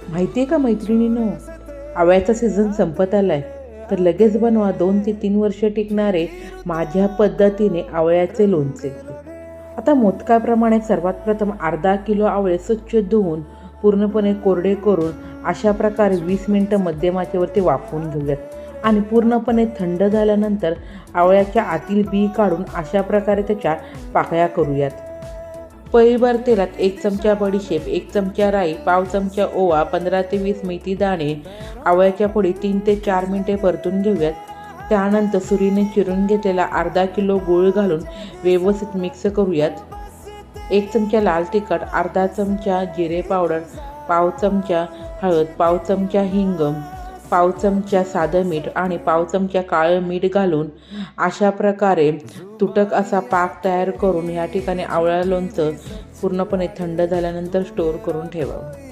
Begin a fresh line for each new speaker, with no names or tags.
माहिती आहे का मैत्रिणींनो, आवळ्याचा सीझन संपत आलाय, तर लगेच बनवा 2 ते 3 वर्ष टिकणारे माझ्या पद्धतीने आवळ्याचे लोणचे. आता मोदकाप्रमाणे सर्वात प्रथम अर्धा किलो आवळे स्वच्छ धुवून पूर्णपणे कोरडे करून अशा प्रकारे 20 मिनिटं मध्यम आचेवरती वाफवून घेऊयात आणि पूर्णपणे थंड झाल्यानंतर आवळ्याच्या आतील बी काढून अशा प्रकारे त्याच्या पाकळ्या करूयात. पळीभर तेलात 1 चमचा बडीशेप, 1 चमचा राई, पाव चमचा ओवा, 15 ते 20 मेथी दाणे, आवळ्याच्या फोडी 3 ते 4 मिनिटे परतून घेऊयात. त्यानंतर सुरीने चिरून घेतलेला अर्धा किलो गूळ घालून व्यवस्थित मिक्स करूयात. 1 चमचा लाल तिखट, अर्धा चमचा जिरे पावडर, पाव चमचा हळद, पाव चमचा हिंग, पाव चमचा साधं मीठ आणि पाव चमचा काळं मीठ घालून अशा प्रकारे तुटक असा पाक तयार करून या ठिकाणी आवळा लोणचं पूर्णपणे थंड झाल्यानंतर स्टोअर करून ठेवावं.